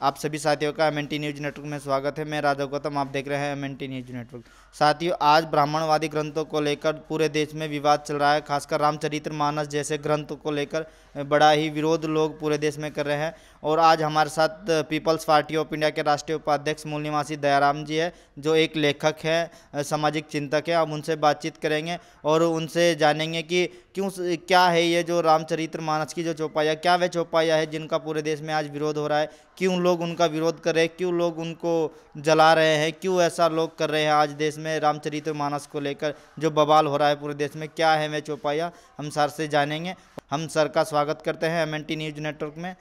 आप सभी साथियों का MNT न्यूज नेटवर्क में स्वागत है। मैं राजा गौतम, आप देख रहे हैं MNT न्यूज नेटवर्क। साथियों, आज ब्राह्मणवादी ग्रंथों को लेकर पूरे देश में विवाद चल रहा है। खासकर रामचरितमानस जैसे ग्रंथ को लेकर बड़ा ही विरोध लोग पूरे देश में कर रहे हैं। और आज हमारे साथ पीपल्स पार्टी ऑफ इंडिया के राष्ट्रीय उपाध्यक्ष मूल निवासी दयाराम जी है, जो एक लेखक है, सामाजिक चिंतक है। हम उनसे बातचीत करेंगे और उनसे जानेंगे कि क्या है ये जो रामचरितमानस की जो चौपाइयाँ, क्या वे चौपाइयाँ है जिनका पूरे देश में आज विरोध हो रहा है, क्यों लोग उनका विरोध कर रहे हैं, क्यों लोग उनको जला रहे हैं, क्यों ऐसा लोग कर रहे हैं आज देश में रामचरितमानस को लेकर जो बवाल हो रहा है पूरे देश में, क्या है वे चौपाइयाँ, हम सर से जानेंगे। हम सर का स्वागत करते हैं MNT न्यूज नेटवर्क में।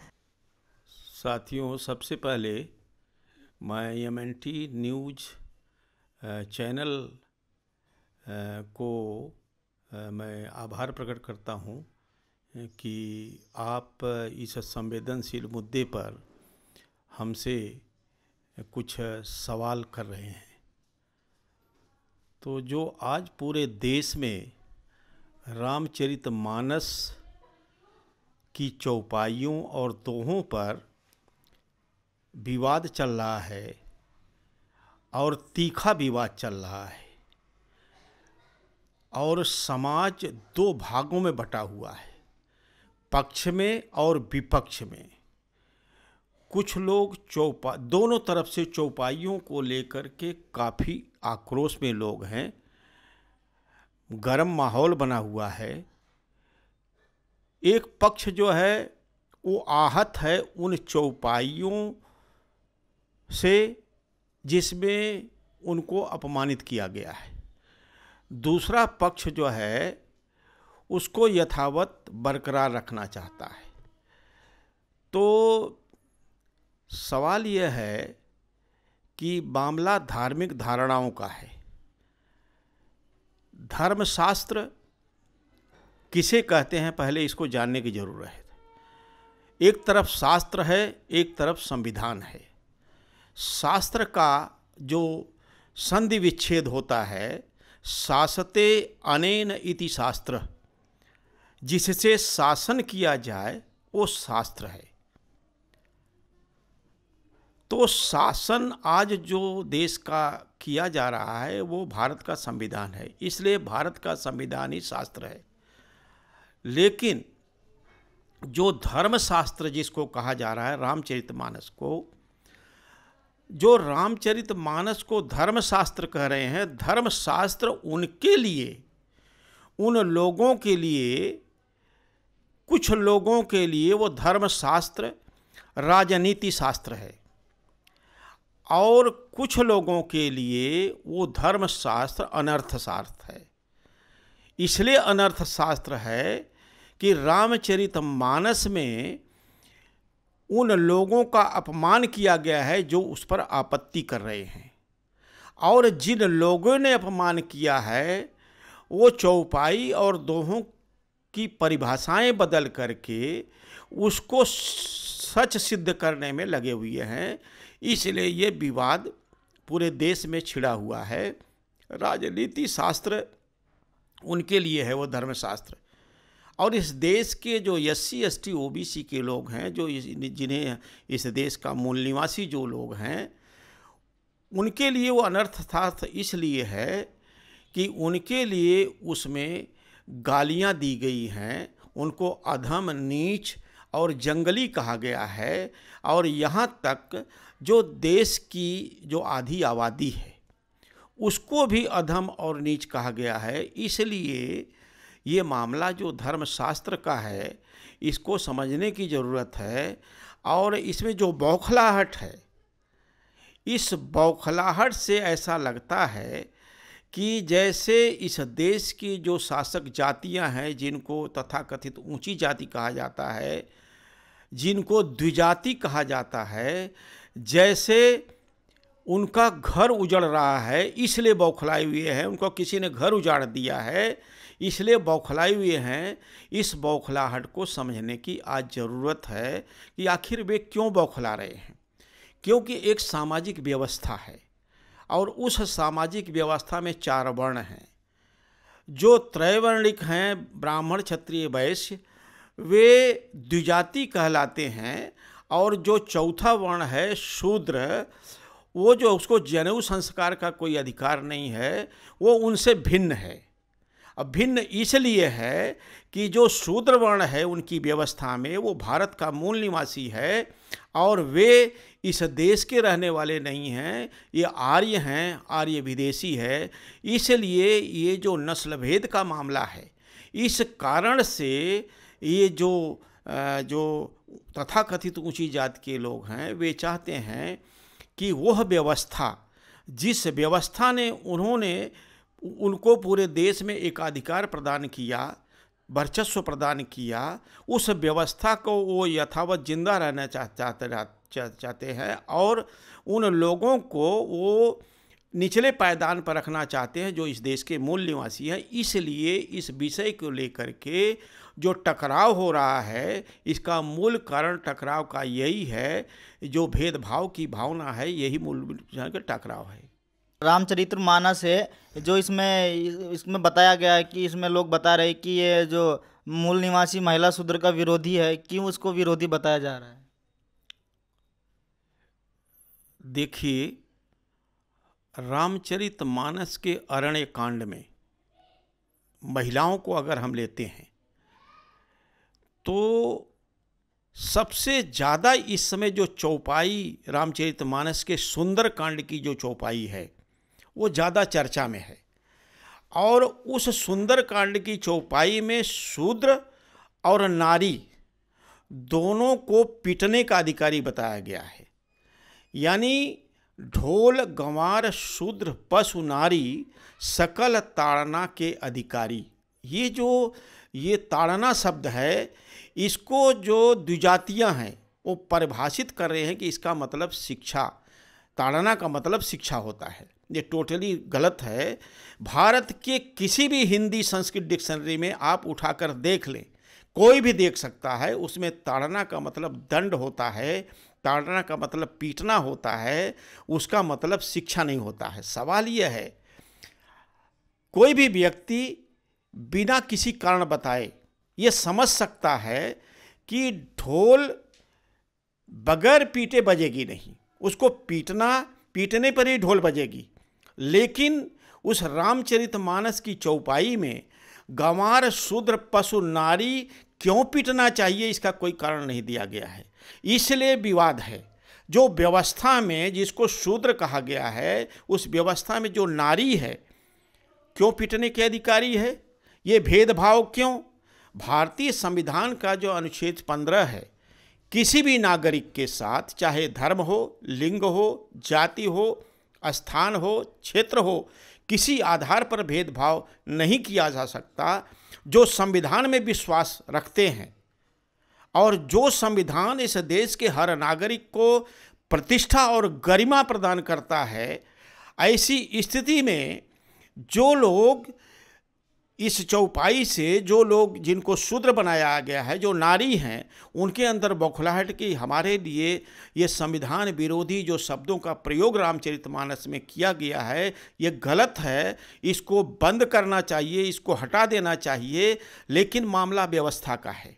साथियों, सबसे पहले मैं MNT न्यूज चैनल को मैं आभार प्रकट करता हूं कि आप इस संवेदनशील मुद्दे पर हमसे कुछ सवाल कर रहे हैं। तो जो आज पूरे देश में रामचरितमानस की चौपाइयों और दोहों पर विवाद चल रहा है और तीखा विवाद चल रहा है और समाज दो भागों में बटा हुआ है, पक्ष में और विपक्ष में। कुछ लोग दोनों तरफ से चौपाइयों को लेकर के काफ़ी आक्रोश में लोग हैं, गर्म माहौल बना हुआ है। एक पक्ष जो है वो आहत है उन चौपाइयों से जिसमें उनको अपमानित किया गया है। दूसरा पक्ष जो है उसको यथावत बरकरार रखना चाहता है। तो सवाल यह है कि मामला धार्मिक धारणाओं का है। धर्मशास्त्र किसे कहते हैं, पहले इसको जानने की जरूरत है। एक तरफ शास्त्र है, एक तरफ संविधान है। शास्त्र का जो संधि विच्छेद होता है, शासते अनेन इति शास्त्र, जिससे शासन किया जाए वो शास्त्र है। तो शासन आज जो देश का किया जा रहा है वो भारत का संविधान है, इसलिए भारत का संविधान ही शास्त्र है। लेकिन जो धर्मशास्त्र जिसको कहा जा रहा है, रामचरितमानस को, जो रामचरितमानस को धर्मशास्त्र कह रहे हैं, धर्मशास्त्र उनके लिए, उन लोगों के लिए, कुछ लोगों के लिए वो धर्मशास्त्र राजनीति शास्त्र है और कुछ लोगों के लिए वो धर्मशास्त्र अनर्थशास्त्र है। इसलिए अनर्थशास्त्र है कि रामचरितमानस में उन लोगों का अपमान किया गया है जो उस पर आपत्ति कर रहे हैं, और जिन लोगों ने अपमान किया है वो चौपाई और दोहों की परिभाषाएं बदल करके उसको सच सिद्ध करने में लगे हुए हैं। इसलिए ये विवाद पूरे देश में छिड़ा हुआ है। राजनीति शास्त्र उनके लिए है, वो धर्मशास्त्र। और इस देश के जो SC ST OBC के लोग हैं, जो जिन्हें इस देश का मूल निवासी जो लोग हैं, उनके लिए वो अनर्थशास्त्र इसलिए है कि उनके लिए उसमें गालियां दी गई हैं, उनको अधम, नीच और जंगली कहा गया है, और यहाँ तक जो देश की जो आधी आबादी है उसको भी अधम और नीच कहा गया है। इसलिए ये मामला जो धर्मशास्त्र का है इसको समझने की ज़रूरत है। और इसमें जो बौखलाहट है, इस बौखलाहट से ऐसा लगता है कि जैसे इस देश की जो शासक जातियां हैं, जिनको तथाकथित ऊंची जाति कहा जाता है, जिनको द्विजाति कहा जाता है, जैसे उनका घर उजड़ रहा है इसलिए बौखलाए हुए हैं, उनको किसी ने घर उजाड़ दिया है इसलिए बौखलाए हुए हैं। इस बौखलाहट को समझने की आज ज़रूरत है कि आखिर वे क्यों बौखला रहे हैं। क्योंकि एक सामाजिक व्यवस्था है और उस सामाजिक व्यवस्था में 4 वर्ण हैं। जो त्रैवर्णिक हैं, ब्राह्मण, क्षत्रिय, वैश्य, वे द्विजाति कहलाते हैं और जो चौथा वर्ण है शूद्र, वो जो उसको जनेऊ संस्कार का कोई अधिकार नहीं है, वो उनसे भिन्न है। अब भिन्न इसलिए है कि जो शूद्र वर्ण है उनकी व्यवस्था में वो भारत का मूल निवासी है और वे इस देश के रहने वाले नहीं हैं, ये आर्य हैं, आर्य विदेशी है। इसलिए ये जो नस्ल भेद का मामला है, इस कारण से ये जो तथाकथित ऊंची जाति के लोग हैं वे चाहते हैं कि वह व्यवस्था, जिस व्यवस्था ने उनको पूरे देश में एकाधिकार प्रदान किया, वर्चस्व प्रदान किया, उस व्यवस्था को वो यथावत जिंदा रहना चाहते हैं और उन लोगों को वो निचले पायदान पर रखना चाहते हैं जो इस देश के मूल निवासी हैं। इसलिए इस विषय को लेकर के जो टकराव हो रहा है, इसका मूल कारण टकराव का यही है, जो भेदभाव की भावना है, यही मूल टकराव है। रामचरितमानस है जो इसमें बताया गया है कि इसमें लोग बता रहे हैं कि ये जो मूल निवासी महिला शूद्र का विरोधी है, क्यों उसको विरोधी बताया जा रहा है? देखिए, रामचरितमानस के अरण्य कांड में महिलाओं को अगर हम लेते हैं तो सबसे ज़्यादा इस समय जो चौपाई रामचरितमानस के सुंदर कांड की जो चौपाई है वो ज़्यादा चर्चा में है। और उस सुंदर कांड की चौपाई में शूद्र और नारी दोनों को पीटने का अधिकारी बताया गया है। यानी ढोल गंवार शूद्र पशु नारी सकल ताड़ना के अधिकारी। ये ताड़ना शब्द है, इसको जो द्विजातियां हैं वो परिभाषित कर रहे हैं कि इसका मतलब शिक्षा, ताड़ना का मतलब शिक्षा होता है। ये टोटली गलत है। भारत के किसी भी हिंदी संस्कृत डिक्शनरी में आप उठाकर देख लें, कोई भी देख सकता है, उसमें ताड़ना का मतलब दंड होता है, ताड़ना का मतलब पीटना होता है, उसका मतलब शिक्षा नहीं होता है। सवाल यह है, कोई भी व्यक्ति बिना किसी कारण बताए ये समझ सकता है कि ढोल बगैर पीटे बजेगी नहीं, उसको पीटने पर ही ढोल बजेगी। लेकिन उस रामचरितमानस की चौपाई में गंवार शूद्र पशु नारी क्यों पीटना चाहिए, इसका कोई कारण नहीं दिया गया है। इसलिए विवाद है। जो व्यवस्था में जिसको शूद्र कहा गया है, उस व्यवस्था में जो नारी है क्यों पीटने के अधिकारी है? ये भेदभाव क्यों? भारतीय संविधान का जो अनुच्छेद 15 है, किसी भी नागरिक के साथ चाहे धर्म हो, लिंग हो, जाति हो, स्थान हो, क्षेत्र हो, किसी आधार पर भेदभाव नहीं किया जा सकता। जो संविधान में विश्वास रखते हैं और जो संविधान इस देश के हर नागरिक को प्रतिष्ठा और गरिमा प्रदान करता है, ऐसी स्थिति में जो लोग इस चौपाई से, जो लोग जिनको शूद्र बनाया गया है, जो नारी हैं, उनके अंदर बौखलाहट की हमारे लिए ये संविधान विरोधी जो शब्दों का प्रयोग रामचरितमानस में किया गया है, ये गलत है। इसको बंद करना चाहिए, इसको हटा देना चाहिए। लेकिन मामला व्यवस्था का है,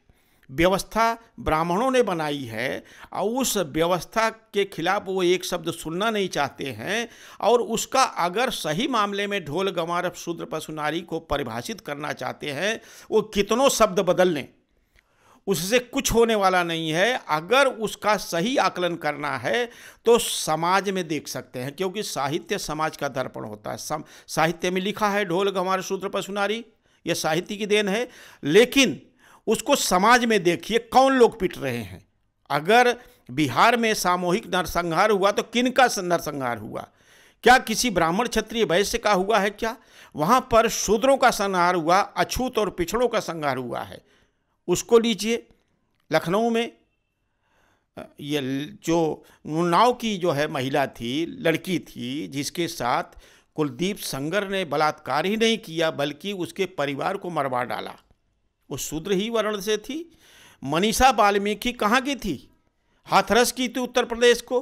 व्यवस्था ब्राह्मणों ने बनाई है और उस व्यवस्था के खिलाफ वो एक शब्द सुनना नहीं चाहते हैं। और उसका अगर सही मामले में ढोल गंवार शूद्र पशु नारी को परिभाषित करना चाहते हैं, वो कितनों शब्द बदल लें, उससे कुछ होने वाला नहीं है। अगर उसका सही आकलन करना है तो समाज में देख सकते हैं, क्योंकि साहित्य समाज का दर्पण होता है। साहित्य में लिखा है ढोल गंवार शूद्र पशु नारी, यह साहित्य की देन है। लेकिन उसको समाज में देखिए, कौन लोग पिट रहे हैं। अगर बिहार में सामूहिक नरसंहार हुआ तो किन का नरसंहार हुआ? क्या किसी ब्राह्मण क्षत्रिय वैश्य का हुआ है क्या? वहाँ पर शूद्रों का संहार हुआ, अछूत और पिछड़ों का संहार हुआ है। उसको लीजिए, लखनऊ में ये जो उन्नाव की जो है महिला थी, लड़की थी, जिसके साथ कुलदीप संगर ने बलात्कार ही नहीं किया बल्कि उसके परिवार को मरवा डाला, वो शूद्र ही वर्ण से थी। मनीषा वाल्मीकि कहाँ की थी? हाथरस की थी उत्तर प्रदेश को,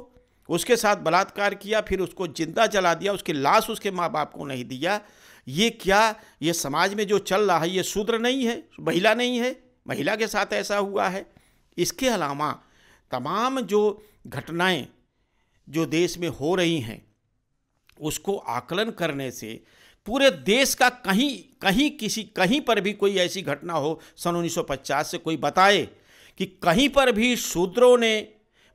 उसके साथ बलात्कार किया, फिर उसको जिंदा जला दिया, उसकी लाश उसके माँ बाप को नहीं दिया। ये क्या, ये समाज में जो चल रहा है ये शूद्र नहीं है, महिला नहीं है, महिला के साथ ऐसा हुआ है। इसके अलावा तमाम जो घटनाएं जो देश में हो रही हैं उसको आकलन करने से पूरे देश का कहीं पर भी कोई ऐसी घटना हो सन 1950 से कोई बताए कि कहीं पर भी शूद्रों ने,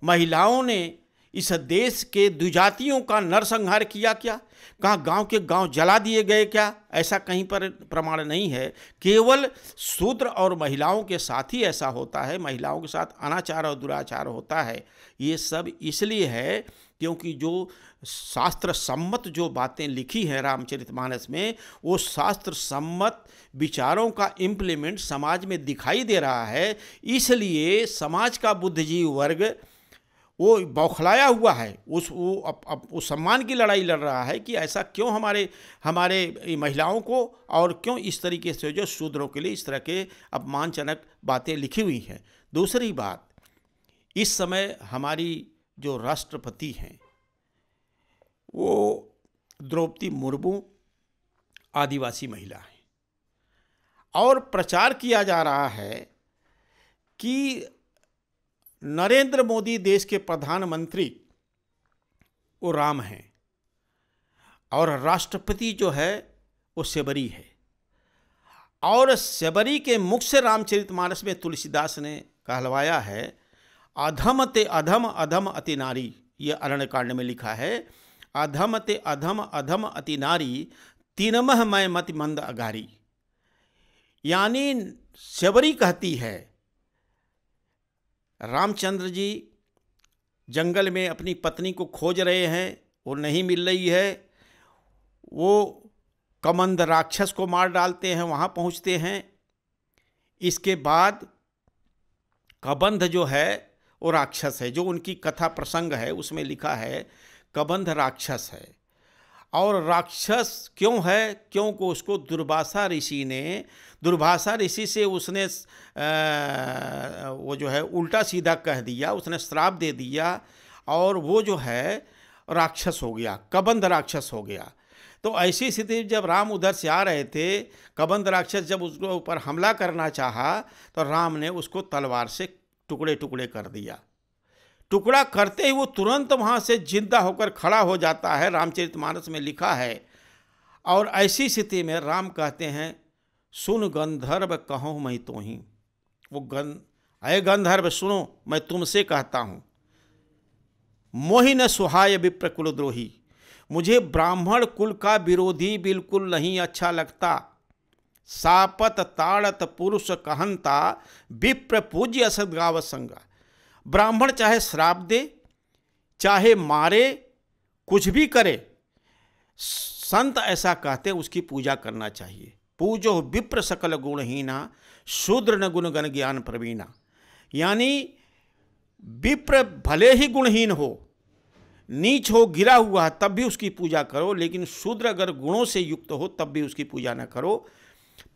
महिलाओं ने इस देश के द्विजातियों का नरसंहार किया क्या, कहाँ गांव के गांव जला दिए गए क्या, ऐसा कहीं पर प्रमाण नहीं है। केवल शूद्र और महिलाओं के साथ ही ऐसा होता है, महिलाओं के साथ अनाचार और दुराचार होता है। ये सब इसलिए है क्योंकि जो शास्त्र सम्मत जो बातें लिखी हैं रामचरितमानस में, वो शास्त्र सम्मत विचारों का इम्प्लीमेंट समाज में दिखाई दे रहा है। इसलिए समाज का बुद्धिजीवी वर्ग वो बौखलाया हुआ है, उस सम्मान की लड़ाई लड़ रहा है कि ऐसा क्यों हमारे महिलाओं को, और क्यों इस तरीके से जो शूद्रों के लिए इस तरह के अपमानजनक बातें लिखी हुई हैं। दूसरी बात, इस समय हमारी जो राष्ट्रपति हैं वो द्रौपदी मुर्मू आदिवासी महिला है, और प्रचार किया जा रहा है कि नरेंद्र मोदी देश के प्रधानमंत्री वो राम हैं और राष्ट्रपति जो है वो शबरी है। और शबरी के मुख से रामचरितमानस में तुलसीदास ने कहलवाया है, अधम ते अधम अधम अति नारी, ये अरण्यकांड में लिखा है, अधम ते अधम अधम अति नारी, तीनमह मैं मति मंद अगारी। यानी शबरी कहती है, रामचंद्र जी जंगल में अपनी पत्नी को खोज रहे हैं, वो नहीं मिल रही है, वो कमंद राक्षस को मार डालते हैं, वहाँ पहुँचते हैं। इसके बाद कबंध जो है वो राक्षस है, जो उनकी कथा प्रसंग है उसमें लिखा है कबंध राक्षस है। और राक्षस क्यों है? क्योंकि उसको दुर्वासा ऋषि से उसने वो जो है उल्टा सीधा कह दिया, उसने श्राप दे दिया और वो जो है राक्षस हो गया, कबंध राक्षस हो गया। तो ऐसी स्थिति जब राम उधर से आ रहे थे, कबंध राक्षस जब उसके ऊपर हमला करना चाहा तो राम ने उसको तलवार से टुकड़े टुकड़े कर दिया। टुकड़ा करते ही वो तुरंत वहाँ से जिंदा होकर खड़ा हो जाता है, रामचरितमानस में लिखा है। और ऐसी स्थिति में राम कहते हैं, सुन गंधर्व कहूँ मैं तो ही, अय गंधर्व सुनो मैं तुमसे कहता हूँ, मोहि न सुहाय विप्र कुलद्रोही, मुझे ब्राह्मण कुल का विरोधी बिल्कुल नहीं अच्छा लगता। सापत ताड़त पुरुष कहंता, विप्र पूज्य असदगाव संगा। ब्राह्मण चाहे श्राप दे, चाहे मारे, कुछ भी करे, संत ऐसा कहते हैं उसकी पूजा करना चाहिए। पूजो विप्र सकल गुणहीना, शूद्र न गुण गण ज्ञान प्रवीणा। यानी विप्र भले ही गुणहीन हो, नीच हो, गिरा हुआ है, तब भी उसकी पूजा करो, लेकिन शूद्र अगर गुणों से युक्त हो तब भी उसकी पूजा न करो।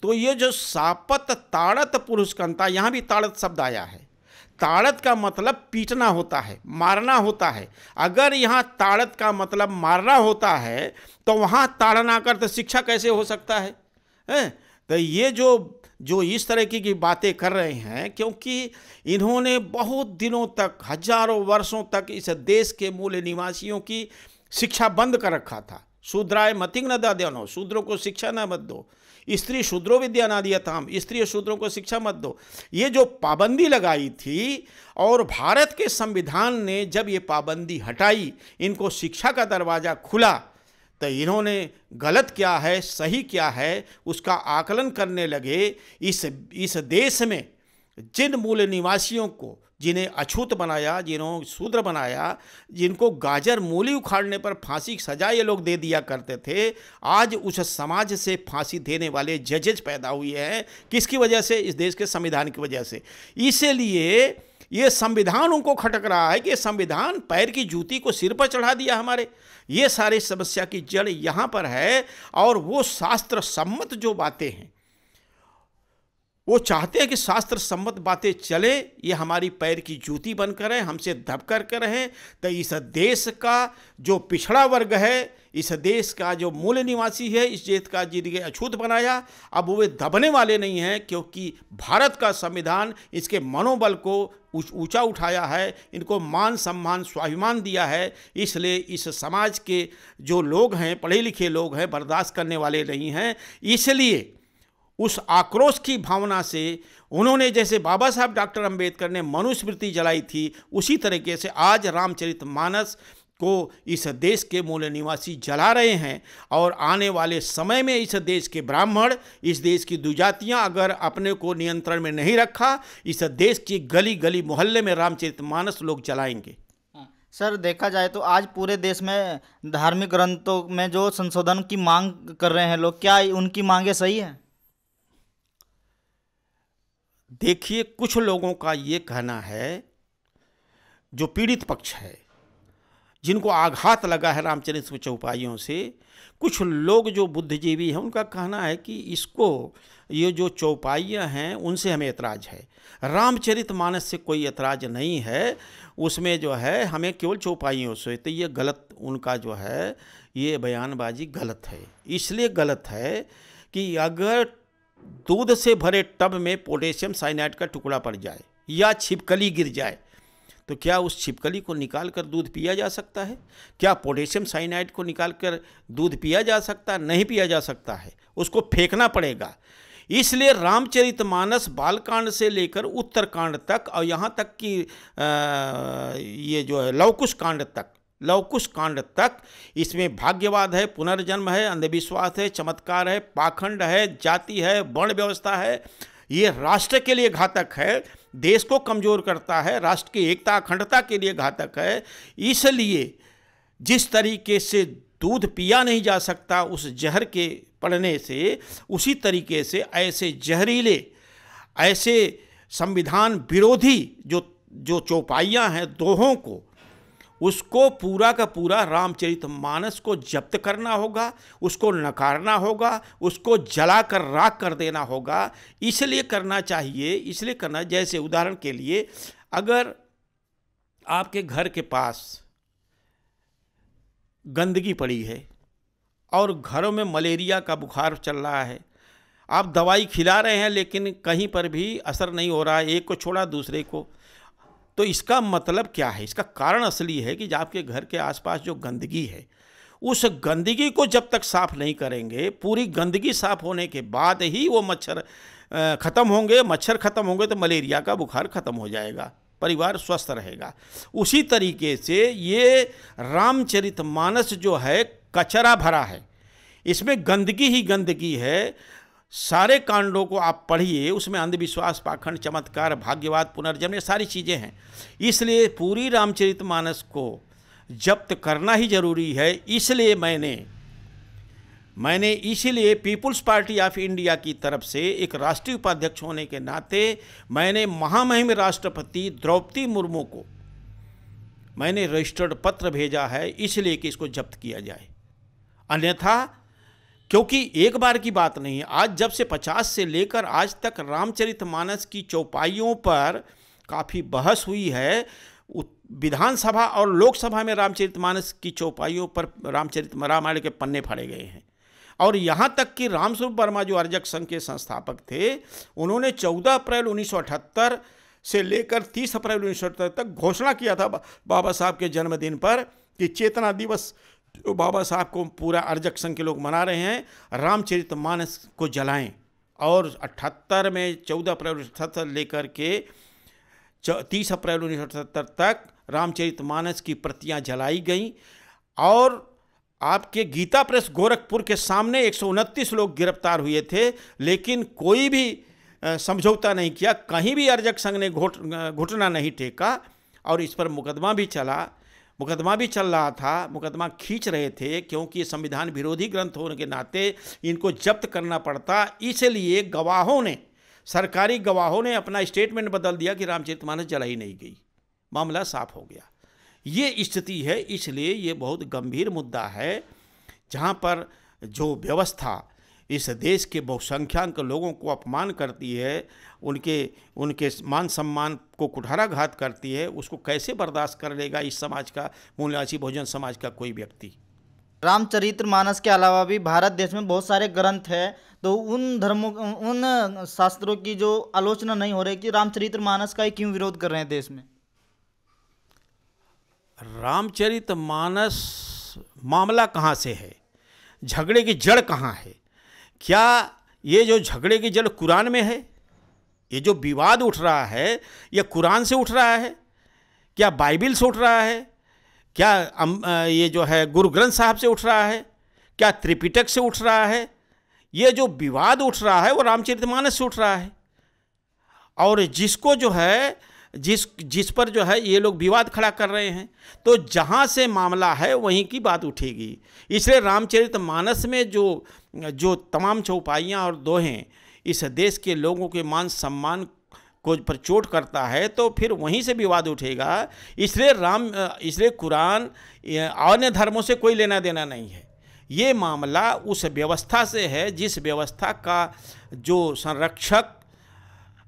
तो ये जो सापत ताड़त पुरुष कंता, यहाँ भी ताड़त शब्द आया है। ताड़त का मतलब पीटना होता है, मारना होता है। अगर यहाँ ताड़त का मतलब मारना होता है तो वहाँ ताड़ना कर तो शिक्षा कैसे हो सकता है? तो ये जो इस तरह की बातें कर रहे हैं, क्योंकि इन्होंने बहुत दिनों तक, हजारों वर्षों तक इस देश के मूल निवासियों की शिक्षा बंद कर रखा था। शूद्राय मतिंग न दाद्यानो, शूद्रों को शिक्षा न मत दो। स्त्री शूद्रो विद्या ना दिया था, स्त्री शूद्रों को शिक्षा मत दो। ये जो पाबंदी लगाई थी, और भारत के संविधान ने जब ये पाबंदी हटाई, इनको शिक्षा का दरवाज़ा खुला, तो इन्होंने गलत क्या है, सही क्या है, उसका आकलन करने लगे। इस देश में जिन मूल निवासियों को, जिन्हें अछूत बनाया, जिन्होंने शूद्र बनाया, जिनको गाजर मूली उखाड़ने पर फांसी की सजा ये लोग दे दिया करते थे, आज उस समाज से फांसी देने वाले जजेज पैदा हुए हैं। किसकी वजह से? इस देश के संविधान की वजह से। इसीलिए ये संविधान उनको खटक रहा है कि संविधान पैर की जूती को सिर पर चढ़ा दिया हमारे। ये सारी समस्या की जड़ यहाँ पर है। और वो शास्त्र सम्मत जो बातें हैं वो चाहते हैं कि शास्त्र सम्मत बातें चले, ये हमारी पैर की जूती बनकर रहे, हमसे दब कर के रहें। तो इस देश का जो पिछड़ा वर्ग है, इस देश का जो मूल निवासी है, इस देश का जिनके अछूत बनाया, अब वे दबने वाले नहीं हैं, क्योंकि भारत का संविधान इसके मनोबल को ऊंचा उठाया है, इनको मान सम्मान स्वाभिमान दिया है। इसलिए इस समाज के जो लोग हैं, पढ़े लिखे लोग हैं, बर्दाश्त करने वाले नहीं हैं। इसलिए उस आक्रोश की भावना से उन्होंने, जैसे बाबा साहब डॉक्टर अंबेडकर ने मनुस्मृति जलाई थी, उसी तरीके से आज रामचरितमानस को इस देश के मूल निवासी जला रहे हैं। और आने वाले समय में इस देश के ब्राह्मण, इस देश की दुजातियां अगर अपने को नियंत्रण में नहीं रखा, इस देश की गली गली मोहल्ले में रामचरितमानस लोग जलाएंगे। सर, देखा जाए तो आज पूरे देश में धार्मिक ग्रंथों में जो संशोधन की मांग कर रहे हैं लोग, क्या उनकी मांगे सही है? देखिए, कुछ लोगों का ये कहना है, जो पीड़ित पक्ष है, जिनको आघात लगा है रामचरित चौपाइयों से, कुछ लोग जो बुद्धिजीवी हैं, उनका कहना है कि इसको, ये जो चौपाइयाँ हैं, उनसे हमें ऐतराज़ है। रामचरितमानस से कोई ऐतराज़ नहीं है, उसमें जो है हमें केवल चौपाइयों से। तो ये गलत, उनका जो है ये बयानबाजी गलत है। इसलिए गलत है कि अगर दूध से भरे टब में पोटेशियम साइनाइड का टुकड़ा पड़ जाए या छिपकली गिर जाए, तो क्या उस छिपकली को निकाल कर दूध पिया जा सकता है? क्या पोटेशियम साइनाइड को निकाल कर दूध पिया जा सकता? नहीं पिया जा सकता है, उसको फेंकना पड़ेगा। इसलिए रामचरितमानस बालकांड से लेकर उत्तरकांड तक, और यहाँ तक कि ये जो है लवकुश कांड तक, इसमें भाग्यवाद है, पुनर्जन्म है, अंधविश्वास है, चमत्कार है, पाखंड है, जाति है, वर्ण व्यवस्था है। ये राष्ट्र के लिए घातक है, देश को कमज़ोर करता है, राष्ट्र की एकता अखंडता के लिए घातक है। इसलिए जिस तरीके से दूध पिया नहीं जा सकता उस जहर के पड़ने से, उसी तरीके से ऐसे जहरीले, ऐसे संविधान विरोधी जो चौपाइयाँ हैं, दोहों को, उसको पूरा का पूरा रामचरितमानस को जब्त करना होगा, उसको नकारना होगा, उसको जलाकर राख कर देना होगा। इसलिए करना चाहिए, इसलिए करना, जैसे उदाहरण के लिए, अगर आपके घर के पास गंदगी पड़ी है और घरों में मलेरिया का बुखार चल रहा है, आप दवाई खिला रहे हैं लेकिन कहीं पर भी असर नहीं हो रहा है, एक को छोड़ा दूसरे को, तो इसका मतलब क्या है? इसका कारण असली है कि आपके घर के आसपास जो गंदगी है, उस गंदगी को जब तक साफ नहीं करेंगे, पूरी गंदगी साफ होने के बाद ही वो मच्छर ख़त्म होंगे। मच्छर ख़त्म होंगे तो मलेरिया का बुखार ख़त्म हो जाएगा, परिवार स्वस्थ रहेगा। उसी तरीके से ये रामचरितमानस जो है कचरा भरा है, इसमें गंदगी ही गंदगी है। सारे कांडों को आप पढ़िए, उसमें अंधविश्वास, पाखंड, चमत्कार, भाग्यवाद, पुनर्जन्म, ये सारी चीज़ें हैं। इसलिए पूरी रामचरितमानस को जब्त करना ही जरूरी है। इसलिए मैंने इसीलिए पीपुल्स पार्टी ऑफ इंडिया की तरफ से एक राष्ट्रीय उपाध्यक्ष होने के नाते मैंने महामहिम राष्ट्रपति द्रौपदी मुर्मू को मैंने रजिस्टर्ड पत्र भेजा है, इसलिए कि इसको जब्त किया जाए। अन्यथा, क्योंकि एक बार की बात नहीं है, आज जब से 50 से लेकर आज तक रामचरितमानस की चौपाइयों पर काफ़ी बहस हुई है। विधानसभा और लोकसभा में रामचरितमानस की चौपाइयों पर रामायण के पन्ने फाड़े गए हैं। और यहाँ तक कि रामस्वरूप वर्मा जो अर्जक संघ के संस्थापक थे, उन्होंने 14 अप्रैल 1978 से लेकर 30 अप्रैल 1978 तक घोषणा किया था बाबा साहब के जन्मदिन पर कि चेतना दिवस जो बाबा साहब को पूरा अर्जक संघ के लोग मना रहे हैं, रामचरितमानस को जलाएं। और 78 में 14 अप्रैल 1978 लेकर के 30 अप्रैल 1978 तक रामचरितमानस की प्रतियां जलाई गईं। और आपके गीता प्रेस गोरखपुर के सामने 129 लोग गिरफ्तार हुए थे, लेकिन कोई भी समझौता नहीं किया, कहीं भी अर्जक संघ ने घुटना नहीं टेका। और इस पर मुकदमा भी चल रहा था, मुकदमा खींच रहे थे, क्योंकि ये संविधान विरोधी ग्रंथ होने के नाते इनको जब्त करना पड़ता। इसलिए सरकारी गवाहों ने अपना स्टेटमेंट बदल दिया कि रामचरितमानस जलाई नहीं गई, मामला साफ हो गया। ये स्थिति है। इसलिए ये बहुत गंभीर मुद्दा है, जहाँ पर जो व्यवस्था इस देश के बहुसंख्यक लोगों को अपमान करती है, उनके उनके मान सम्मान को कुठाराघात करती है, उसको कैसे बर्दाश्त कर लेगा इस समाज का, मूलनिवासी बहुजन समाज का कोई व्यक्ति। रामचरितमानस के अलावा भी भारत देश में बहुत सारे ग्रंथ हैं, तो उन धर्मों, उन शास्त्रों की जो आलोचना नहीं हो रही कि रामचरितमानस का ही क्यों विरोध कर रहे हैं देश में? रामचरितमानस मामला कहाँ से है, झगड़े की जड़ कहाँ है? क्या ये जो झगड़े की जड़ कुरान में है? ये जो विवाद उठ रहा है ये कुरान से उठ रहा है? क्या बाइबिल से उठ रहा है? क्या ये जो है गुरु ग्रंथ साहब से उठ रहा है? क्या त्रिपिटक से उठ रहा है? ये जो विवाद उठ रहा है वो रामचरितमानस से उठ रहा है। और जिसको जो है जिस पर जो है ये लोग विवाद खड़ा कर रहे हैं, तो जहाँ से मामला है वहीं की बात उठेगी। इसलिए रामचरितमानस में जो तमाम चौपाइयाँ और दोहें इस देश के लोगों के मान सम्मान को पर चोट करता है, तो फिर वहीं से विवाद उठेगा। इसलिए कुरान अन्य धर्मों से कोई लेना देना नहीं है। ये मामला उस व्यवस्था से है जिस व्यवस्था का जो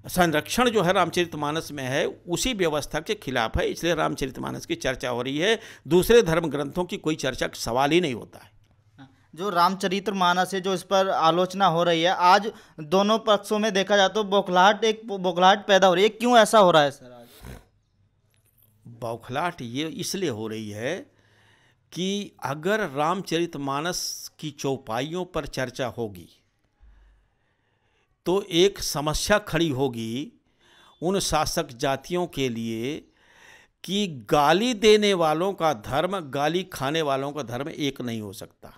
संरक्षण जो है रामचरितमानस में है, उसी व्यवस्था के खिलाफ है। इसलिए रामचरितमानस की चर्चा हो रही है, दूसरे धर्म ग्रंथों की कोई चर्चा का सवाल ही नहीं होता है। जो रामचरितमानस है, जो इस पर आलोचना हो रही है, आज दोनों पक्षों में देखा जाए तो बौखलाहट पैदा हो रही है। क्यों ऐसा हो रहा है सर? आज बौखलाहट ये इसलिए हो रही है कि अगर रामचरितमानस की चौपाइयों पर चर्चा होगी तो एक समस्या खड़ी होगी उन शासक जातियों के लिए कि गाली देने वालों का धर्म, गाली खाने वालों का धर्म एक नहीं हो सकता।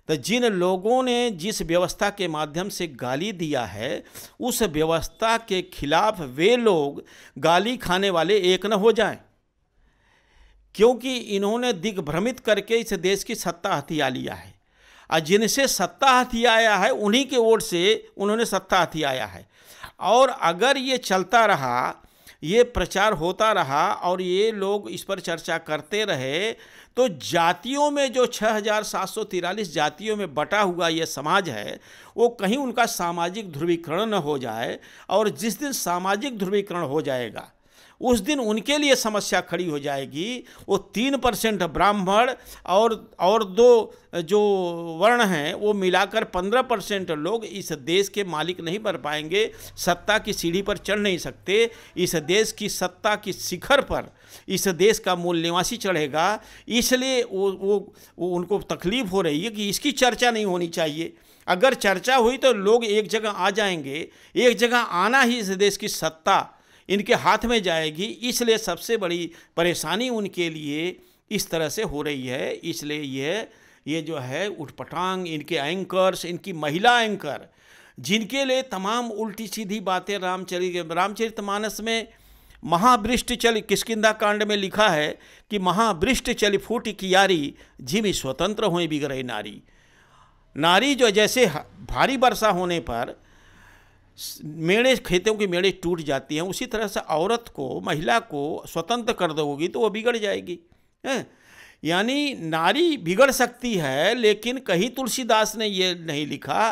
तो जिन लोगों ने जिस व्यवस्था के माध्यम से गाली दिया है, उस व्यवस्था के खिलाफ वे लोग गाली खाने वाले एक न हो जाएं, क्योंकि इन्होंने दिग्भ्रमित करके इस देश की सत्ता हथिया लिया है। और जिनसे सत्ता हथियाया है उन्हीं के ओर से उन्होंने सत्ता हथियाया है। और अगर ये चलता रहा, ये प्रचार होता रहा और ये लोग इस पर चर्चा करते रहे, तो जातियों में जो 6743 जातियों में बटा हुआ ये समाज है, वो कहीं उनका सामाजिक ध्रुवीकरण न हो जाए। और जिस दिन सामाजिक ध्रुवीकरण हो जाएगा उस दिन उनके लिए समस्या खड़ी हो जाएगी। वो 3% ब्राह्मण और दो जो वर्ण हैं वो मिलाकर 15% लोग इस देश के मालिक नहीं बन पाएंगे, सत्ता की सीढ़ी पर चढ़ नहीं सकते। इस देश की सत्ता की शिखर पर इस देश का मूल निवासी चढ़ेगा। इसलिए वो उनको तकलीफ हो रही है कि इसकी चर्चा नहीं होनी चाहिए। अगर चर्चा हुई तो लोग एक जगह आ जाएंगे, एक जगह आना ही इस देश की सत्ता इनके हाथ में जाएगी। इसलिए सबसे बड़ी परेशानी उनके लिए इस तरह से हो रही है। इसलिए ये जो है उठपटांग, इनके एंकर्स, इनकी महिला एंकर, जिनके लिए तमाम उल्टी सीधी बातें रामचरितमानस में महावृष्टि चली, किष्किंधा कांड में लिखा है कि महावृष्टि चली फूटी कियारी, झिमी स्वतंत्र हुई बिगड़े नारी। नारी जो जैसे भारी वर्षा होने पर मेड़े, खेतों की मेड़े टूट जाती हैं, उसी तरह से औरत को, महिला को स्वतंत्र कर दोगी तो वो बिगड़ जाएगी। यानी नारी बिगड़ सकती है, लेकिन कहीं तुलसीदास ने ये नहीं लिखा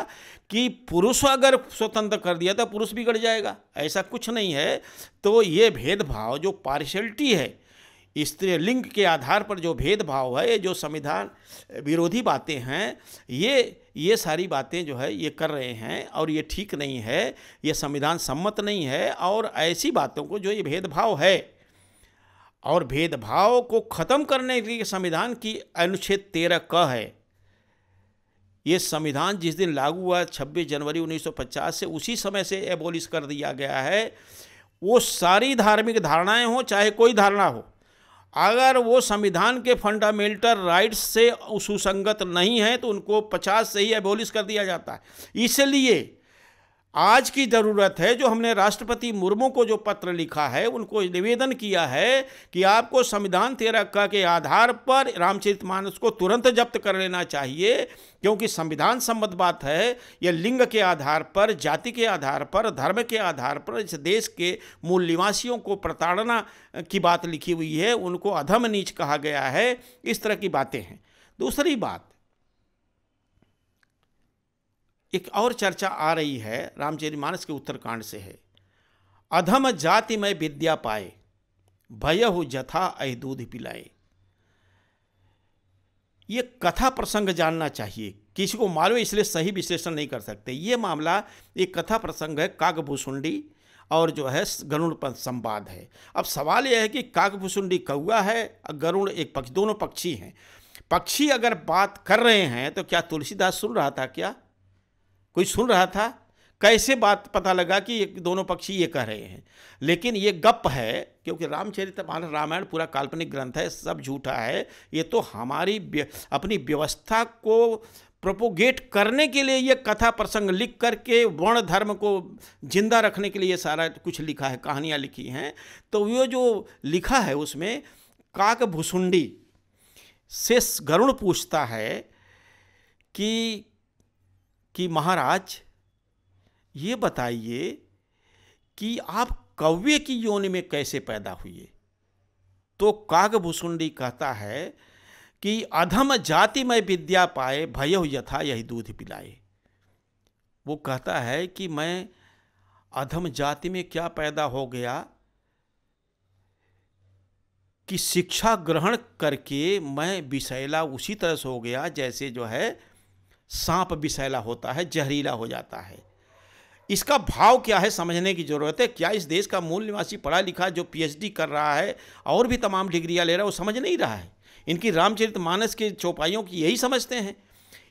कि पुरुष अगर स्वतंत्र कर दिया तो पुरुष बिगड़ जाएगा, ऐसा कुछ नहीं है। तो ये भेदभाव, जो पार्शियलिटी है, स्त्रीलिंग के आधार पर जो भेदभाव है, जो संविधान विरोधी बातें हैं, ये सारी बातें जो है ये कर रहे हैं और ये ठीक नहीं है, ये संविधान सम्मत नहीं है। और ऐसी बातों को, जो ये भेदभाव है और भेदभाव को ख़त्म करने के लिए संविधान की अनुच्छेद 13 क है। ये संविधान जिस दिन लागू हुआ 26 जनवरी 1950 से, उसी समय से एबोलिश कर दिया गया है। वो सारी धार्मिक धारणाएं हो, चाहे कोई धारणा हो, अगर वो संविधान के फंडामेंटल राइट्स से सुसंगत नहीं है तो उनको 50 से ही एबोलिश कर दिया जाता है। इसलिए आज की ज़रूरत है, जो हमने राष्ट्रपति मुर्मू को जो पत्र लिखा है, उनको निवेदन किया है कि आपको संविधान 13 के आधार पर रामचरितमानस को तुरंत जब्त कर लेना चाहिए, क्योंकि संविधान सम्मत बात है। यह लिंग के आधार पर, जाति के आधार पर, धर्म के आधार पर इस देश के मूल निवासियों को प्रताड़ना की बात लिखी हुई है, उनको अधम नीच कहा गया है। इस तरह की बातें हैं। दूसरी बात, एक और चर्चा आ रही है, रामचरितमानस के उत्तरकांड से है। अधम जाति में विद्या पाए, भयहु जथा अहि दूध पिलाए। ये कथा प्रसंग जानना चाहिए, किसी को मालूम इसलिए सही विश्लेषण नहीं कर सकते। ये मामला एक कथा प्रसंग है, काकभुसुंडी और जो है गरुड़ पर संवाद है। अब सवाल यह है कि काकभुसुंडी कौआ है, गरुड़ एक पक्षी, दोनों पक्षी हैं। पक्षी अगर बात कर रहे हैं तो क्या तुलसीदास सुन रहा था? क्या कोई सुन रहा था? कैसे बात पता लगा कि ये दोनों पक्षी ये कह रहे हैं? लेकिन ये गप है, क्योंकि रामचरितमानस रामायण पूरा काल्पनिक ग्रंथ है, सब झूठा है। ये तो हमारी अपनी व्यवस्था को प्रोपोगेट करने के लिए ये कथा प्रसंग लिख करके वर्ण धर्म को जिंदा रखने के लिए ये सारा कुछ लिखा है, कहानियाँ लिखी हैं। तो ये जो लिखा है उसमें काकभुसुंडी से गरुड़ पूछता है कि महाराज ये बताइए कि आप कौवे की योनि में कैसे पैदा हुए? तो काकभुसुंडी कहता है कि अधम जाति में विद्या पाए, भयहु यथा यही दूध पिलाए। वो कहता है कि मैं अधम जाति में क्या पैदा हो गया कि शिक्षा ग्रहण करके मैं विषैला उसी तरह से हो गया जैसे जो है सांप विषैला होता है, जहरीला हो जाता है। इसका भाव क्या है समझने की जरूरत है। क्या इस देश का मूल निवासी पढ़ा लिखा जो पीएचडी कर रहा है और भी तमाम डिग्रियां ले रहा है वो समझ नहीं रहा है? इनकी रामचरितमानस के चौपाइयों की यही समझते हैं।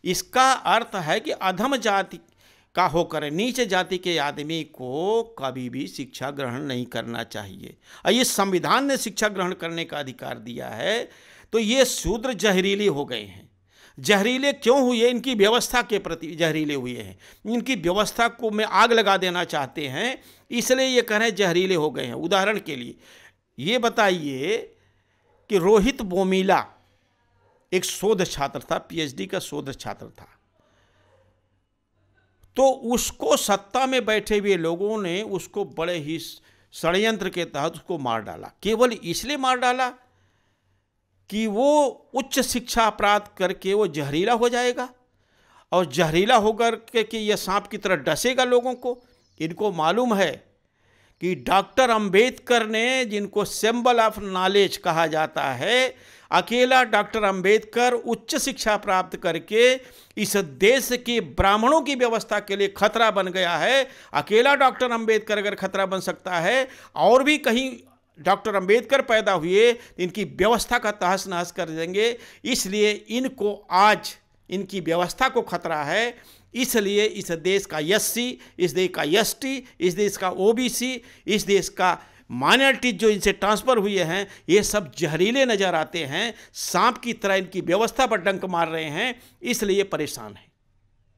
इसका अर्थ है कि अधम जाति का होकर नीच जाति के आदमी को कभी भी शिक्षा ग्रहण नहीं करना चाहिए। और ये संविधान ने शिक्षा ग्रहण करने का अधिकार दिया है, तो ये शूद्र जहरीले हो गए हैं। जहरीले क्यों हुए? इनकी व्यवस्था के प्रति जहरीले हुए हैं। इनकी व्यवस्था को में आग लगा देना चाहते हैं, इसलिए ये कह रहे हैं जहरीले हो गए हैं। उदाहरण के लिए ये बताइए कि रोहित बोमीला एक शोध छात्र था, पीएचडी का शोध छात्र था, तो उसको सत्ता में बैठे हुए लोगों ने उसको बड़े ही षड्यंत्र के तहत उसको मार डाला। केवल इसलिए मार डाला कि वो उच्च शिक्षा प्राप्त करके वो जहरीला हो जाएगा और जहरीला होकर के कि यह सांप की तरह डसेगा लोगों को। इनको मालूम है कि डॉक्टर अंबेडकर ने, जिनको सिंबल ऑफ नॉलेज कहा जाता है, अकेला डॉक्टर अंबेडकर उच्च शिक्षा प्राप्त करके इस देश के ब्राह्मणों की व्यवस्था के लिए खतरा बन गया है। अकेला डॉक्टर अंबेडकर अगर खतरा बन सकता है, और भी कहीं डॉक्टर अंबेडकर पैदा हुए तो इनकी व्यवस्था का तहस नहस कर देंगे। इसलिए इनको आज इनकी व्यवस्था को खतरा है। इसलिए इस देश का एससी, इस देश का एसटी, इस देश का ओबीसी, इस देश का माइनॉरिटी जो इनसे ट्रांसफ़र हुए हैं, ये सब जहरीले नज़र आते हैं, सांप की तरह इनकी व्यवस्था पर डंक मार रहे हैं, इसलिए परेशान है।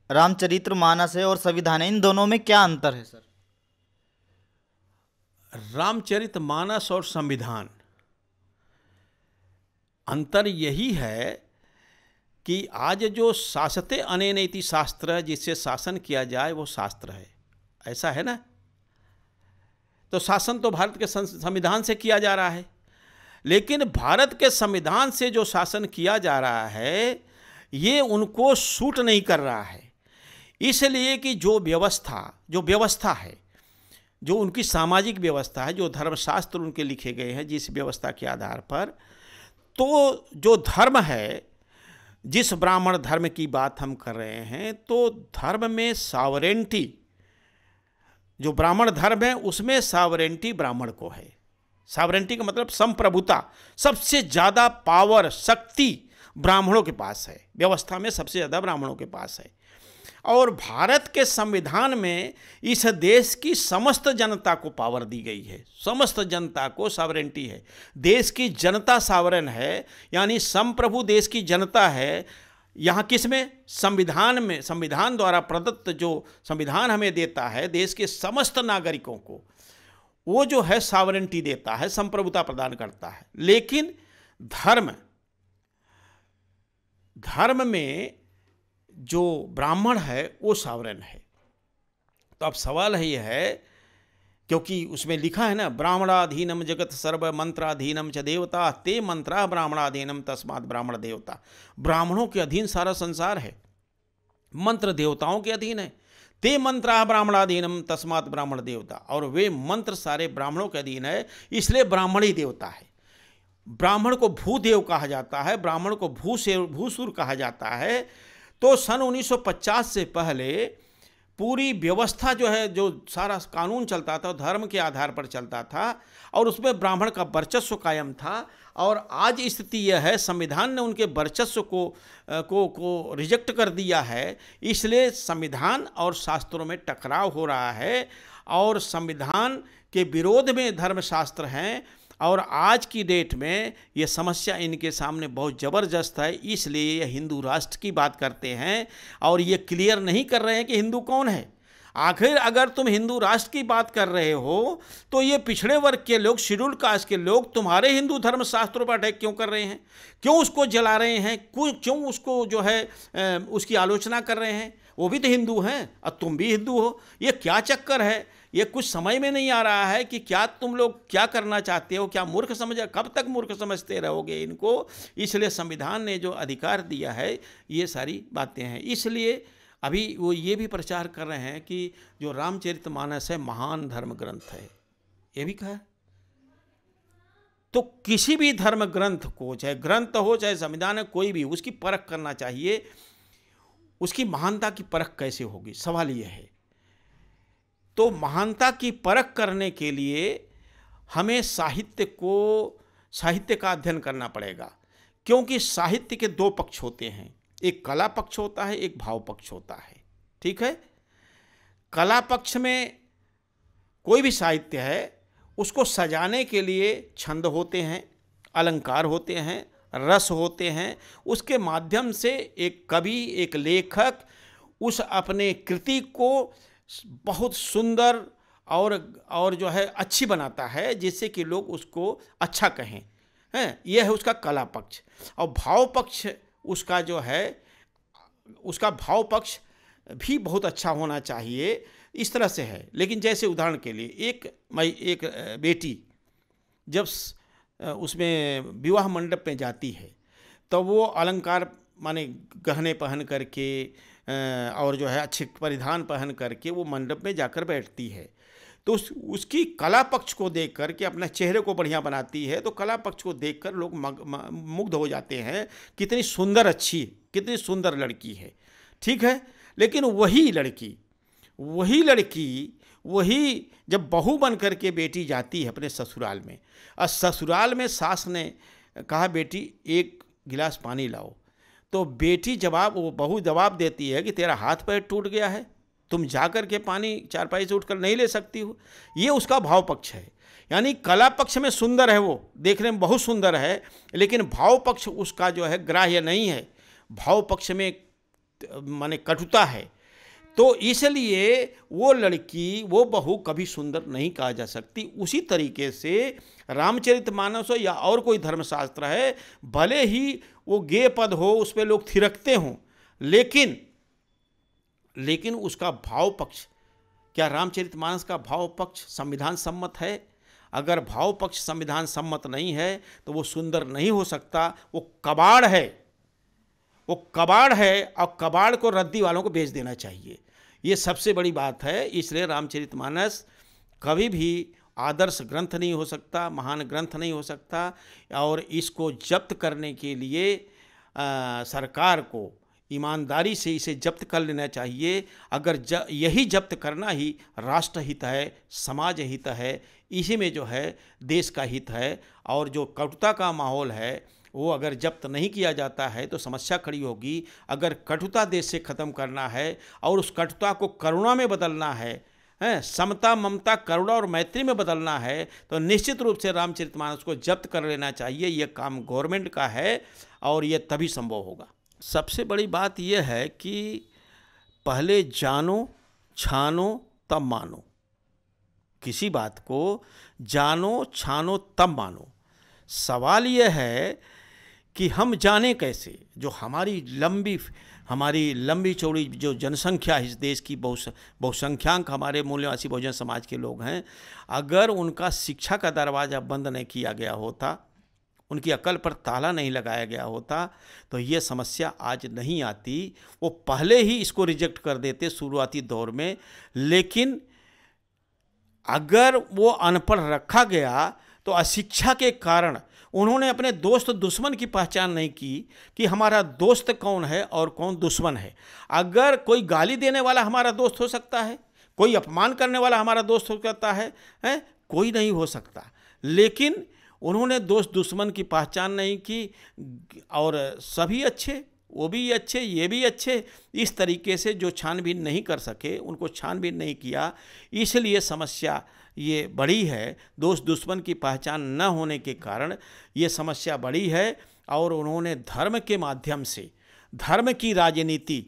रामचरितमानस है और संविधान है, इन दोनों में क्या अंतर है सर? रामचरितमानस और संविधान, अंतर यही है कि आज जो शासते अनेन इति शास्त्र, जिससे शासन किया जाए वो शास्त्र है, ऐसा है ना। तो शासन तो भारत के संविधान से किया जा रहा है, लेकिन भारत के संविधान से जो शासन किया जा रहा है ये उनको सूट नहीं कर रहा है। इसलिए कि जो व्यवस्था है, जो उनकी सामाजिक व्यवस्था है, जो धर्मशास्त्र उनके लिखे गए हैं जिस व्यवस्था के आधार पर, तो जो धर्म है, जिस ब्राह्मण धर्म की बात हम कर रहे हैं, तो धर्म में सॉवरेंटी, जो ब्राह्मण धर्म है उसमें सॉवरेंटी ब्राह्मण को है। सॉवरेंटी का मतलब संप्रभुता, सबसे ज़्यादा पावर, शक्ति ब्राह्मणों के पास है, व्यवस्था में सबसे ज़्यादा ब्राह्मणों के पास है। और भारत के संविधान में इस देश की समस्त जनता को पावर दी गई है, समस्त जनता को सॉवरेंटी है। देश की जनता सॉवरेन है, यानी संप्रभु देश की जनता है। यहाँ किस में? संविधान में। संविधान द्वारा प्रदत्त जो संविधान हमें देता है देश के समस्त नागरिकों को, वो जो है सॉवरेंटी देता है, संप्रभुता प्रदान करता है। लेकिन धर्म में जो ब्राह्मण है वो सॉवरेन है। तो अब सवाल यह है, क्योंकि उसमें लिखा है ना, ब्राह्मणाधीनम जगत सर्व मंत्राधीनम च देवता ते मंत्रा ब्राह्मणाधीनम तस्मात् ब्राह्मण देवता। ब्राह्मणों के अधीन सारा संसार है। मंत्र देवताओं के अधीन है। ते मंत्रा ब्राह्मणाधीनम तस्मात् ब्राह्मण देवता, और वे मंत्र सारे ब्राह्मणों के अधीन है, इसलिए ब्राह्मण ही देवता है। ब्राह्मण को भूदेव कहा जाता है, ब्राह्मण को भूसुर कहा जाता है। तो सन 1950 से पहले पूरी व्यवस्था जो है, जो सारा कानून चलता था धर्म के आधार पर चलता था, और उसमें ब्राह्मण का वर्चस्व कायम था। और आज स्थिति यह है, संविधान ने उनके वर्चस्व को रिजेक्ट कर दिया है, इसलिए संविधान और शास्त्रों में टकराव हो रहा है, और संविधान के विरोध में धर्मशास्त्र हैं। और आज की डेट में ये समस्या इनके सामने बहुत ज़बरदस्त है, इसलिए ये हिंदू राष्ट्र की बात करते हैं, और ये क्लियर नहीं कर रहे हैं कि हिंदू कौन है। आखिर अगर तुम हिंदू राष्ट्र की बात कर रहे हो तो ये पिछड़े वर्ग के लोग, शेड्यूल कास्ट के लोग तुम्हारे हिंदू धर्मशास्त्रों पर अटैक क्यों कर रहे हैं, क्यों उसको जला रहे हैं, क्यों उसको जो है उसकी आलोचना कर रहे हैं। वो भी तो हिंदू हैं और तुम भी हिंदू हो। ये क्या चक्कर है, ये कुछ समझ में नहीं आ रहा है कि क्या तुम लोग क्या करना चाहते हो, क्या मूर्ख कब तक मूर्ख समझते रहोगे इनको। इसलिए संविधान ने जो अधिकार दिया है, ये सारी बातें हैं। इसलिए अभी वो ये भी प्रचार कर रहे हैं कि जो रामचरितमानस है महान धर्म ग्रंथ है, ये भी कहा। तो किसी भी धर्म ग्रंथ को, चाहे ग्रंथ हो चाहे संविधान है, कोई भी, उसकी परख करना चाहिए। उसकी महानता की परख कैसे होगी, सवाल यह है। तो महानता की परख करने के लिए हमें साहित्य का अध्ययन करना पड़ेगा, क्योंकि साहित्य के दो पक्ष होते हैं, एक कला पक्ष होता है, एक भाव पक्ष होता है। ठीक है। कला पक्ष में कोई भी साहित्य है, उसको सजाने के लिए छंद होते हैं, अलंकार होते हैं, रस होते हैं। उसके माध्यम से एक कवि, एक लेखक उस अपने कृति को बहुत सुंदर और जो है अच्छी बनाता है, जिससे कि लोग उसको अच्छा कहें, हैं। यह है उसका कला पक्ष। और भाव पक्ष उसका जो है, उसका भाव पक्ष भी बहुत अच्छा होना चाहिए, इस तरह से है। लेकिन जैसे उदाहरण के लिए एक बेटी जब उसमें विवाह मंडप में जाती है, तो वो अलंकार माने गहने पहन करके और जो है अच्छे परिधान पहन करके वो मंडप में जाकर बैठती है। तो उसकी कला पक्ष को देख कर के अपने चेहरे को बढ़िया बनाती है, तो कला पक्ष को देखकर लोग मुग्ध हो जाते हैं, कितनी सुंदर, अच्छी, कितनी सुंदर लड़की है। ठीक है। लेकिन वही जब बहू बन कर के बेटी जाती है अपने ससुराल में, और ससुराल में सास ने कहा बेटी एक गिलास पानी लाओ, तो बहू जवाब देती है कि तेरा हाथ पैर टूट गया है, तुम जाकर के पानी चारपाई से उठकर नहीं ले सकती हो। ये उसका भाव पक्ष है। यानी कला पक्ष में सुंदर है, वो देखने में बहुत सुंदर है, लेकिन भाव पक्ष उसका जो है ग्राह्य नहीं है। भाव पक्ष में माने कटुता है। तो इसलिए वो लड़की, वो बहू कभी सुंदर नहीं कहा जा सकती। उसी तरीके से रामचरितमानस हो या और कोई धर्मशास्त्र है, भले ही वो गेय पद हो, उस पर लोग थिरकते हों, लेकिन उसका भाव पक्ष, क्या रामचरितमानस का भाव पक्ष संविधान सम्मत है? अगर भाव पक्ष संविधान सम्मत नहीं है तो वो सुंदर नहीं हो सकता। वो कबाड़ है, और कबाड़ को रद्दी वालों को बेच देना चाहिए। ये सबसे बड़ी बात है। इसलिए रामचरितमानस कभी भी आदर्श ग्रंथ नहीं हो सकता, महान ग्रंथ नहीं हो सकता। और इसको जब्त करने के लिए सरकार को ईमानदारी से इसे जब्त कर लेना चाहिए। अगर यही जब्त करना ही राष्ट्र हित है, समाज हित है, इसी में जो है देश का हित है। और जो कटुता का माहौल है वो अगर जब्त नहीं किया जाता है तो समस्या खड़ी होगी। अगर कटुता देश से ख़त्म करना है और उस कटुता को करुणा में बदलना है, समता, ममता, करुणा और मैत्री में बदलना है, तो निश्चित रूप से रामचरितमानस को जब्त कर लेना चाहिए। यह काम गवर्नमेंट का है और यह तभी संभव होगा। सबसे बड़ी बात यह है कि पहले जानो, छानो, तब मानो। किसी बात को जानो, छानो, तब मानो। सवाल यह है कि हम जाने कैसे। जो हमारी लंबी चौड़ी जो जनसंख्या इस देश की, बहुसंख्यांक हमारे मूल्यवासी बहुजन समाज के लोग हैं, अगर उनका शिक्षा का दरवाज़ा बंद नहीं किया गया होता, उनकी अकल पर ताला नहीं लगाया गया होता तो ये समस्या आज नहीं आती। वो पहले ही इसको रिजेक्ट कर देते शुरुआती दौर में। लेकिन अगर वो अनपढ़ रखा गया तो अशिक्षा के कारण उन्होंने अपने दोस्त दुश्मन की पहचान नहीं की कि हमारा दोस्त कौन है और कौन दुश्मन है। अगर कोई गाली देने वाला हमारा दोस्त हो सकता है, कोई अपमान करने वाला हमारा दोस्त हो सकता है, कोई नहीं हो सकता। लेकिन उन्होंने दोस्त दुश्मन की पहचान नहीं की और सभी अच्छे, वो भी अच्छे, ये भी अच्छे, इस तरीके से जो छानबीन नहीं कर सके, उनको छानबीन नहीं किया, इसलिए समस्या ये बड़ी है। दोस्त दुश्मन की पहचान न होने के कारण ये समस्या बड़ी है। और उन्होंने धर्म के माध्यम से धर्म की राजनीति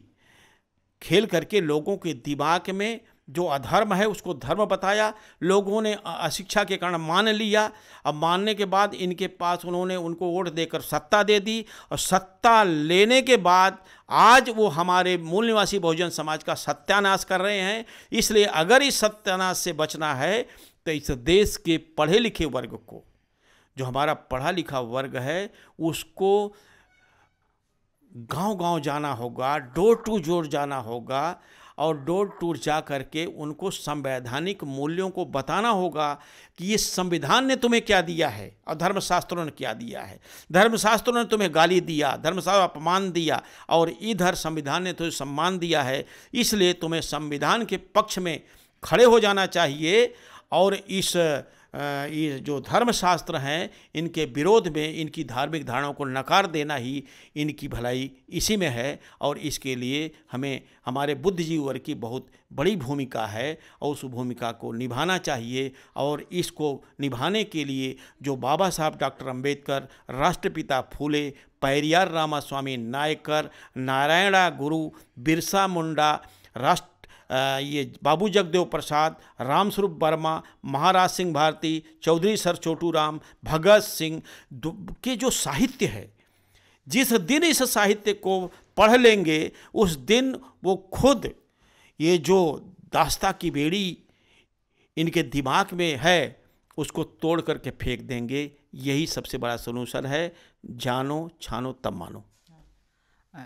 खेल करके लोगों के दिमाग में जो अधर्म है उसको धर्म बताया। लोगों ने अशिक्षा के कारण मान लिया। अब मानने के बाद इनके पास उन्होंने उनको वोट देकर सत्ता दे दी और सत्ता लेने के बाद आज वो हमारे मूल निवासी बहुजन समाज का सत्यानाश कर रहे हैं। इसलिए अगर इस सत्यानाश से बचना है तो इस देश के पढ़े लिखे वर्ग को, जो हमारा पढ़ा लिखा वर्ग है, उसको गांव-गांव जाना होगा, डोर टू डोर जाना होगा और डोर टू जा करके उनको संवैधानिक मूल्यों को बताना होगा कि ये संविधान ने तुम्हें क्या दिया है और धर्मशास्त्रों ने क्या दिया है। धर्मशास्त्रों ने तुम्हें गाली दिया, धर्मशास्त्र अपमान दिया, और इधर संविधान ने तुम्हें सम्मान दिया है। इसलिए तुम्हें संविधान के पक्ष में खड़े हो जाना चाहिए और ये जो धर्मशास्त्र हैं इनके विरोध में इनकी धार्मिक धारणाओं को नकार देना ही इनकी भलाई इसी में है। और इसके लिए हमें हमारे बुद्धिजीवी वर्ग की बहुत बड़ी भूमिका है और उस भूमिका को निभाना चाहिए। और इसको निभाने के लिए जो बाबा साहब डॉक्टर अंबेडकर, राष्ट्रपिता फूले, पेरियार रामास्वामी नायकर, नारायणा गुरु, बिरसा मुंडा, ये बाबू जगदेव प्रसाद, रामस्वरूप वर्मा, महाराज सिंह भारती, चौधरी सर छोटू राम, भगत सिंह के जो साहित्य है, जिस दिन इस साहित्य को पढ़ लेंगे उस दिन वो खुद ये जो दास्ता की बेड़ी इनके दिमाग में है उसको तोड़ करके फेंक देंगे। यही सबसे बड़ा सलूशन है। जानो छानो तब मानो।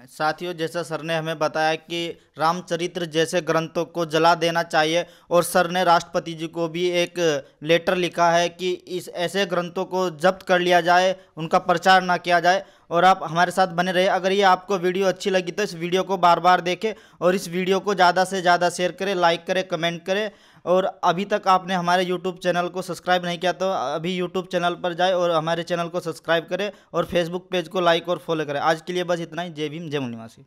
साथियों, जैसा सर ने हमें बताया कि रामचरित्र जैसे ग्रंथों को जला देना चाहिए, और सर ने राष्ट्रपति जी को भी एक लेटर लिखा है कि इस ऐसे ग्रंथों को जब्त कर लिया जाए, उनका प्रचार ना किया जाए। और आप हमारे साथ बने रहे। अगर ये आपको वीडियो अच्छी लगी तो इस वीडियो को बार बार देखें और इस वीडियो को ज़्यादा से ज़्यादा शेयर करें, लाइक करें, कमेंट करें। और अभी तक आपने हमारे YouTube चैनल को सब्सक्राइब नहीं किया तो अभी YouTube चैनल पर जाए और हमारे चैनल को सब्सक्राइब करें और फेसबुक पेज को लाइक और फॉलो करें। आज के लिए बस इतना ही। जय भीम, जय मूल निवासी।